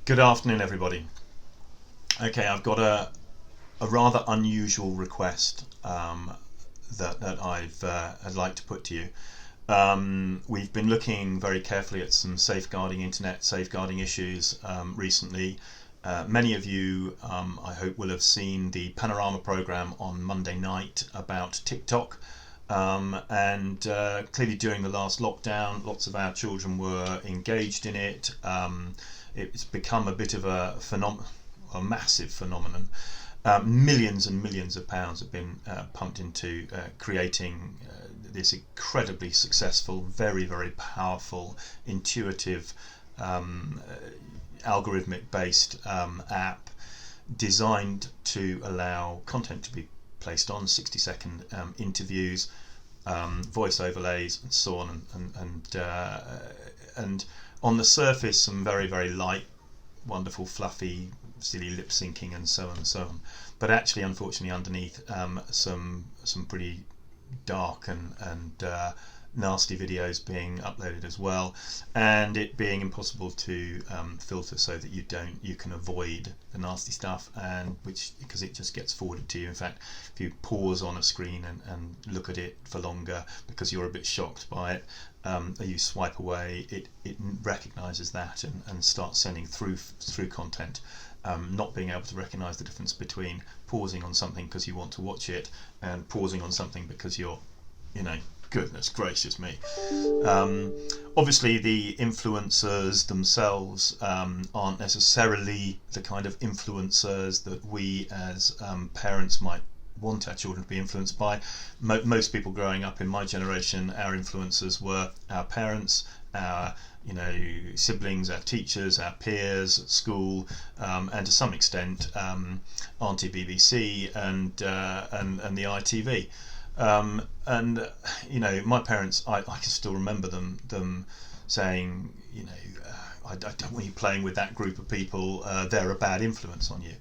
Good afternoon, everybody. Okay, I've got a rather unusual request that I'd like to put to you. We've been looking very carefully at some internet safeguarding issues recently. Many of you, I hope, will have seen the Panorama program on Monday night about TikTok. And clearly during the last lockdown, lots of our children were engaged in it. It's become a bit of a massive phenomenon. Millions and millions of pounds have been pumped into creating this incredibly successful, very, very powerful, intuitive, algorithmic-based app designed to allow content to be placed on 60-second interviews, voice overlays, and so on, and on the surface, some very, very light, wonderful, fluffy, silly lip syncing, and so on and so on. But actually, unfortunately, underneath, some pretty dark and nasty videos being uploaded as well, and it being impossible to filter so that you can avoid the nasty stuff, and because it just gets forwarded to you. In fact, if you pause on a screen and look at it for longer because you're a bit shocked by it, you swipe away, it recognises that and starts sending through content. Not being able to recognise the difference between pausing on something because you want to watch it and pausing on something because you're, goodness gracious me. Obviously, the influencers themselves aren't necessarily the kind of influencers that we as parents might want our children to be influenced by. Most people growing up in my generation, our influencers were our parents, our siblings, our teachers, our peers at school, and to some extent Auntie BBC and the ITV. My parents, I can still remember them saying, I don't want you playing with that group of people, they're a bad influence on you.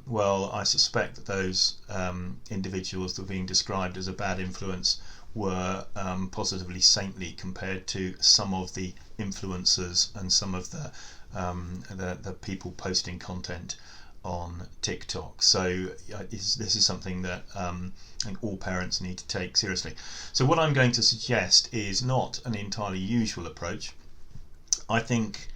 Well, I suspect that those individuals that were being described as a bad influence were positively saintly compared to some of the influencers and some of the people posting content on TikTok. So this is something that I think all parents need to take seriously. So what I'm going to suggest is not an entirely usual approach. I think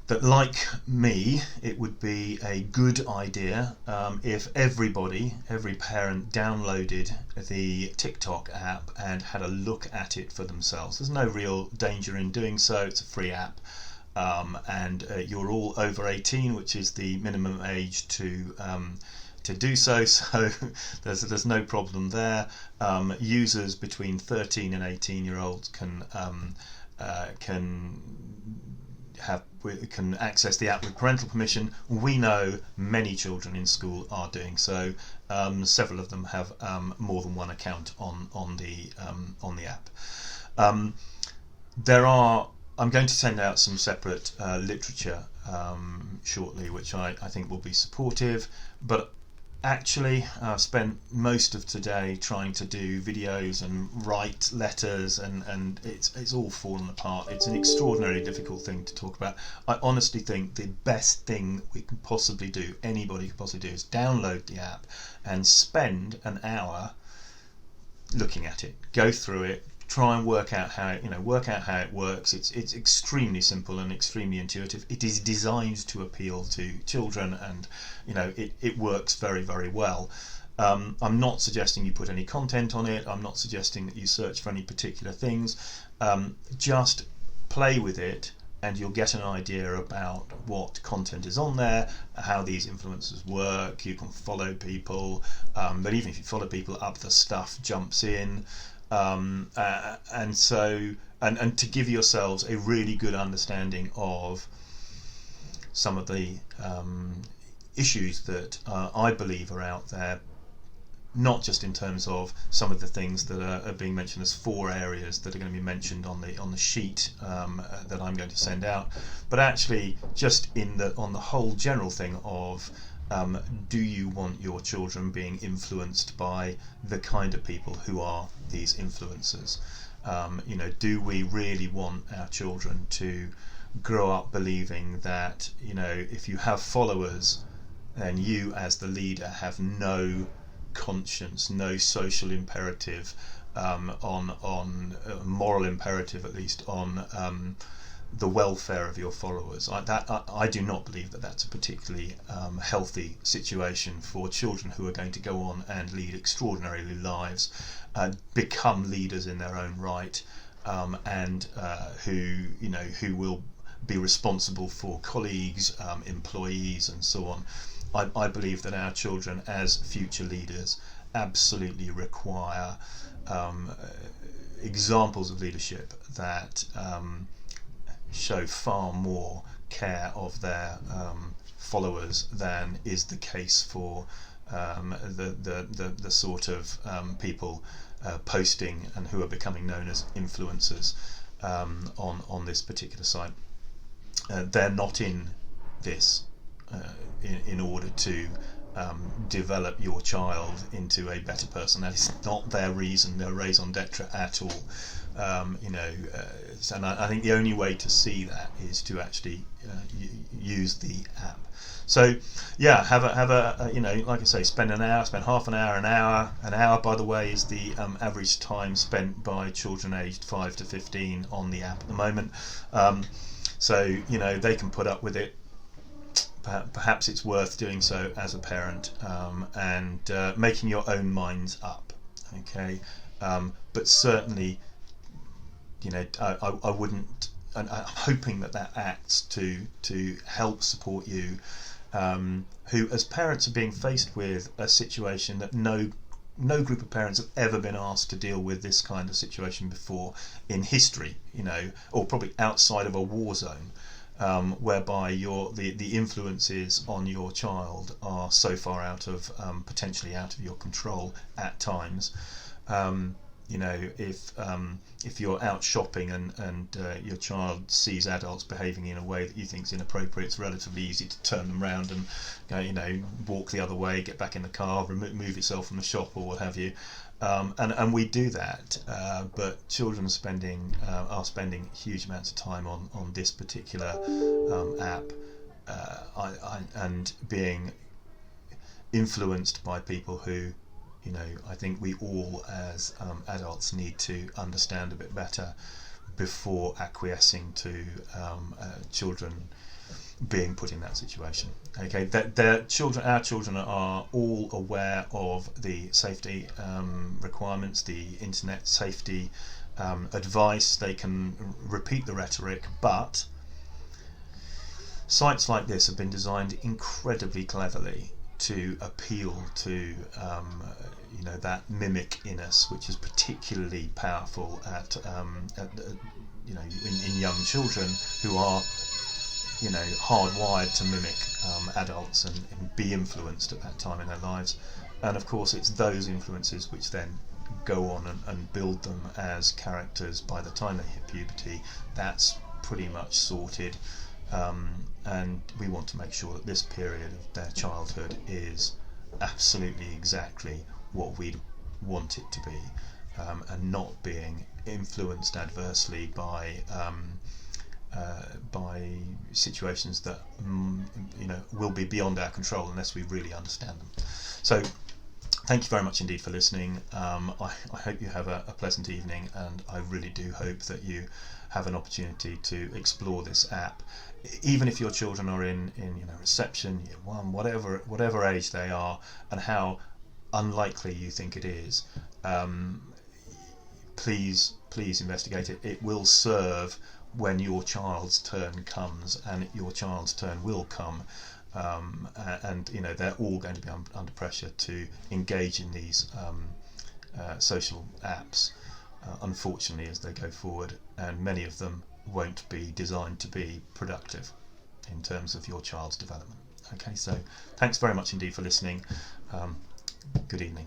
that, like me, it would be a good idea if every parent downloaded the TikTok app and had a look at it for themselves. There's no real danger in doing so. It's a free app, and you're all over 18, which is the minimum age to do so. So there's no problem there. Users between 13 and 18-year-olds can access the app with parental permission. We know many children in school are doing so. Several of them have more than one account on the app. I'm going to send out some separate literature shortly, which I think will be supportive. But actually, I've spent most of today trying to do videos and write letters, and it's all fallen apart. It's an extraordinarily difficult thing to talk about. I honestly think the best thing we can possibly do, anybody could possibly do, is download the app and spend an hour looking at it, go through it, try and work out how it works. It's extremely simple and extremely intuitive. It is designed to appeal to children, and it works very, very well. I'm not suggesting you put any content on it. I'm not suggesting that you search for any particular things. Just play with it and you'll get an idea about what content is on there, how these influencers work. You can follow people, but even if you follow people, other stuff jumps in. And to give yourselves a really good understanding of some of the issues that I believe are out there, not just in terms of some of the things that are being mentioned as 4 areas that are going to be mentioned on the sheet that I'm going to send out, but actually just on the whole general thing of do you want your children being influenced by the kind of people who are these influencers? Do we really want our children to grow up believing that, you know, if you have followers, then you as the leader have no conscience, no social imperative, on moral imperative, at least on the welfare of your followers. I do not believe that that's a particularly healthy situation for children who are going to go on and lead extraordinary lives, become leaders in their own right, and who will be responsible for colleagues, employees, and so on. I believe that our children, as future leaders, absolutely require examples of leadership that show far more care of their followers than is the case for the sort of people posting and who are becoming known as influencers on this particular site. They're not in this in order to develop your child into a better person. That is not their reason, their raison d'etre at all. And I think the only way to see that is to actually use the app. So yeah, have a like I say, spend half an hour, an hour, by the way, is the average time spent by children aged 5 to 15 on the app at the moment. So they can put up with it. Perhaps it's worth doing so as a parent, and making your own minds up. Okay, but certainly, I wouldn't. And I'm hoping that acts to help support you, who, as parents, are being faced with a situation that no group of parents have ever been asked to deal with this kind of situation before in history. Or probably outside of a war zone. Whereby the influences on your child are so far potentially out of your control at times. If you're out shopping and your child sees adults behaving in a way that you think is inappropriate, it's relatively easy to turn them around and walk the other way, get back in the car, remove yourself from the shop or what have you. And we do that, but children are spending huge amounts of time on this particular app, and being influenced by people who, I think we all as adults need to understand a bit better before acquiescing to children being put in that situation. Okay, our children are all aware of the safety requirements, the internet safety advice. They can repeat the rhetoric, but sites like this have been designed incredibly cleverly to appeal to that mimic in us, which is particularly powerful in young children who are hardwired to mimic adults and be influenced at that time in their lives. And of course it's those influences which then go on and build them as characters by the time they hit puberty. That's pretty much sorted, and we want to make sure that this period of their childhood is absolutely exactly what we'd want it to be, and not being influenced adversely by situations that will be beyond our control unless we really understand them. So thank you very much indeed for listening. I hope you have a pleasant evening, and I really do hope that you have an opportunity to explore this app, even if your children are in reception, year one, whatever age they are, and how unlikely you think it is. Please investigate it. It will serve when your child's turn comes, and your child's turn will come, and they're all going to be under pressure to engage in these social apps, unfortunately, as they go forward, and many of them won't be designed to be productive in terms of your child's development. Okay, so thanks very much indeed for listening. Good evening.